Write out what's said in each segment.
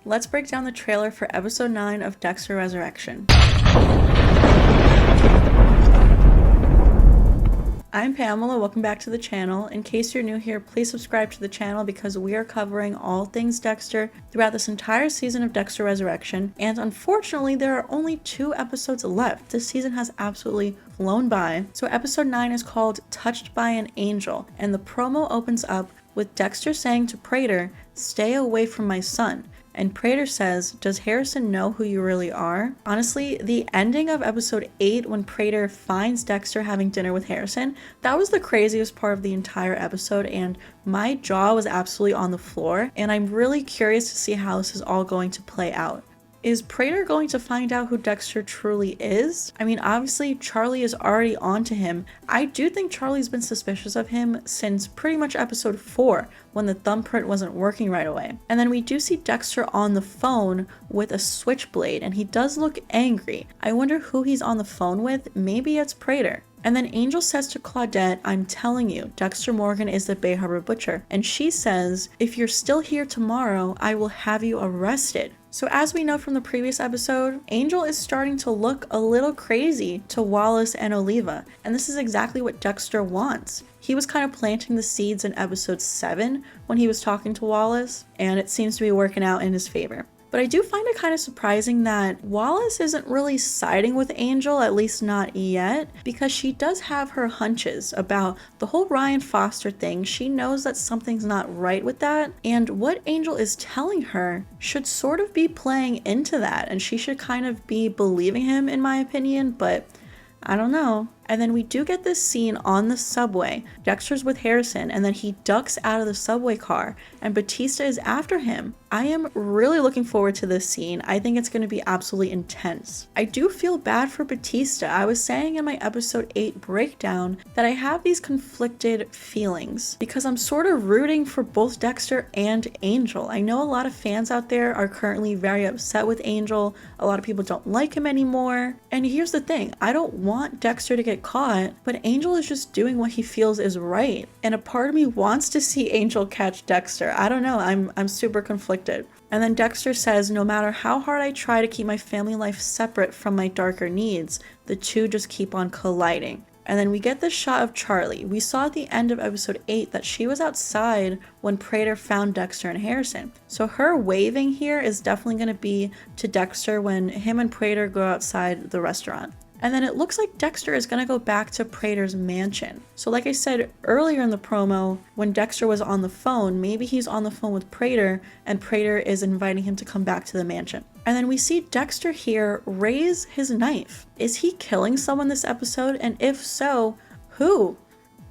let's break down the trailer for episode 9 of Dexter Resurrection. I'm Pamela, welcome back to the channel. In case you're new here, please subscribe to the channel because we are covering all things Dexter throughout this entire season of Dexter Resurrection, and unfortunately there are only 2 episodes left. This season has absolutely flown by. So episode 9 is called Touched by an Angel, and the promo opens up with Dexter saying to Prader, "Stay away from my son." And Prader says, "Does Harrison know who you really are?" Honestly, the ending of episode 8 when Prader finds Dexter having dinner with Harrison, that was the craziest part of the entire episode, and my jaw was absolutely on the floor, and I'm really curious to see how this is all going to play out. Is Prader going to find out who Dexter truly is? I mean, obviously Charlie is already on to him. I do think Charlie's been suspicious of him since pretty much episode 4 when the thumbprint wasn't working right away. And then we do see Dexter on the phone with a switchblade, and he does look angry. I wonder who he's on the phone with. Maybe it's Prader. And then Angel says to Claudette, "I'm telling you, Dexter Morgan is the Bay Harbor Butcher." And she says, "If you're still here tomorrow, I will have you arrested." So as we know from the previous episode, Angel is starting to look a little crazy to Wallace and Oliva, and this is exactly what Dexter wants. He was kind of planting the seeds in episode 7 when he was talking to Wallace, and it seems to be working out in his favor. But I do find it kind of surprising that Wallace isn't really siding with Angel, at least not yet, because she does have her hunches about the whole Ryan Foster thing. She knows that something's not right with that, and what Angel is telling her should sort of be playing into that, and she should kind of be believing him, in my opinion, but I don't know. And then we do get this scene on the subway. Dexter's with Harrison, and then he ducks out of the subway car, and Batista is after him. I am really looking forward to this scene. I think it's going to be absolutely intense. I do feel bad for Batista. I was saying in my episode 8 breakdown that I have these conflicted feelings because I'm sort of rooting for both Dexter and Angel. I know a lot of fans out there are currently very upset with Angel. A lot of people don't like him anymore. And here's the thing, I don't want Dexter to get caught, but Angel is just doing what he feels is right. And a part of me wants to see Angel catch Dexter. I don't know, I'm super conflicted. And then Dexter says, "No matter how hard I try to keep my family life separate from my darker needs, the two just keep on colliding." And then we get this shot of Charlie. We saw at the end of episode 8 that she was outside when Prader found Dexter and Harrison. So her waving here is definitely going to be to Dexter when him and Prader go outside the restaurant. And then it looks like Dexter is going to go back to Prader's mansion. So like I said earlier in the promo, when Dexter was on the phone, maybe he's on the phone with Prader and Prader is inviting him to come back to the mansion. And then we see Dexter here raise his knife. Is he killing someone this episode? And if so, who?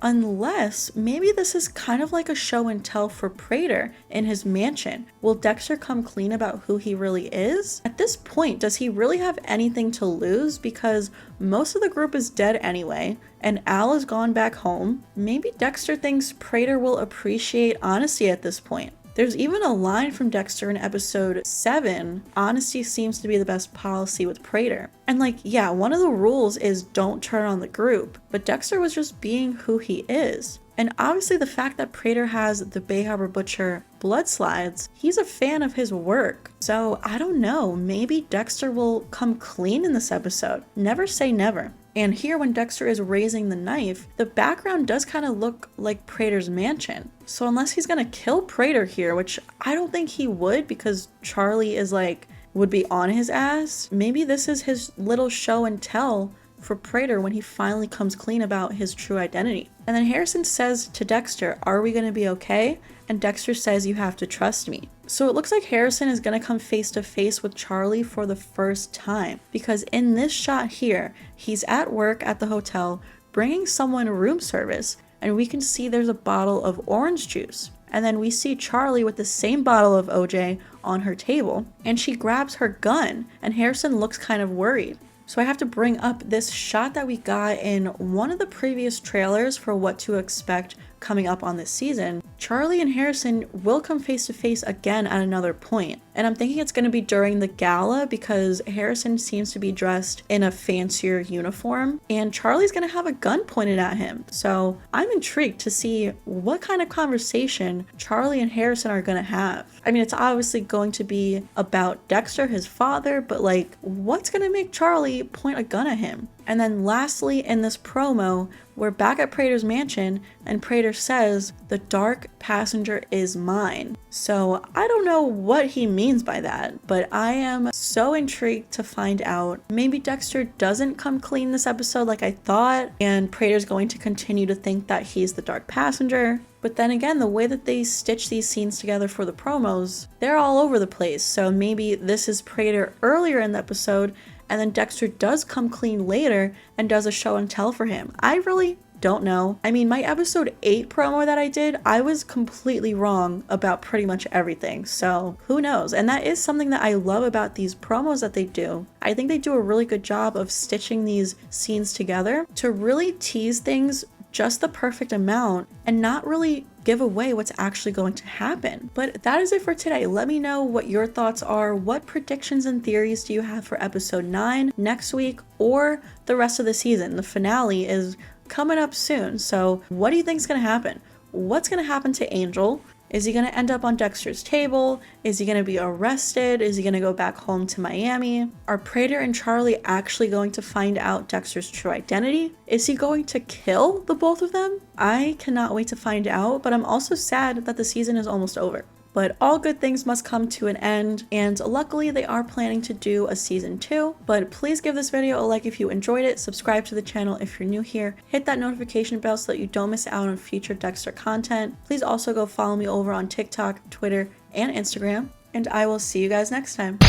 Unless maybe this is kind of like a show and tell for Prader in his mansion. Will Dexter come clean about who he really is? At this point, does he really have anything to lose? Because most of the group is dead anyway, and Al has gone back home. Maybe Dexter thinks Prader will appreciate honesty at this point. There's even a line from Dexter in episode 7, "Honesty seems to be the best policy with Prader." And like, yeah, one of the rules is don't turn on the group, but Dexter was just being who he is. And obviously the fact that Prader has the Bay Harbor Butcher blood slides, he's a fan of his work. So I don't know, maybe Dexter will come clean in this episode. Never say never. And here when Dexter is raising the knife, the background does kind of look like Prader's mansion. So unless he's gonna kill Prader here, which I don't think he would because Charlie is like, would be on his ass, maybe this is his little show and tell for Prader when he finally comes clean about his true identity. And then Harrison says to Dexter, "Are we gonna be okay?" And Dexter says, "You have to trust me." So it looks like Harrison is gonna come face to face with Charlie for the first time, because in this shot here, he's at work at the hotel bringing someone room service, and we can see there's a bottle of orange juice. And then we see Charlie with the same bottle of OJ on her table, and she grabs her gun, and Harrison looks kind of worried. So I have to bring up this shot that we got in one of the previous trailers for what to expect coming up on this season. Charlie and Harrison will come face to face again at another point. And I'm thinking it's going to be during the gala because Harrison seems to be dressed in a fancier uniform and Charlie's going to have a gun pointed at him. So I'm intrigued to see what kind of conversation Charlie and Harrison are going to have. I mean, it's obviously going to be about Dexter, his father, but like, what's going to make Charlie point a gun at him? And then lastly, in this promo, we're back at Prader's mansion and Prader says, "The dark passenger is mine." So I don't know what he means by that, but I am so intrigued to find out. Maybe Dexter doesn't come clean this episode like I thought, and Prader's going to continue to think that he's the dark passenger. But then again, the way that they stitch these scenes together for the promos, they're all over the place. So maybe this is Prader earlier in the episode, and then Dexter does come clean later and does a show and tell for him. I really don't know. I mean, my episode 8 promo that I did, I was completely wrong about pretty much everything. So who knows? And that is something that I love about these promos that they do. I think they do a really good job of stitching these scenes together to really tease things just the perfect amount and not really give away what's actually going to happen. But that is it for today. Let me know what your thoughts are. What predictions and theories do you have for episode 9 next week or the rest of the season? The finale is coming up soon. So what do you think is going to happen? What's going to happen to Angel? Is he going to end up on Dexter's table? Is he going to be arrested? Is he going to go back home to Miami? Are Prader and Charlie actually going to find out Dexter's true identity? Is he going to kill the both of them? I cannot wait to find out, but I'm also sad that the season is almost over. But all good things must come to an end, and luckily they are planning to do a season 2. But please give this video a like if you enjoyed it, subscribe to the channel if you're new here, hit that notification bell so that you don't miss out on future Dexter content. Please also go follow me over on TikTok, Twitter, and Instagram, and I will see you guys next time.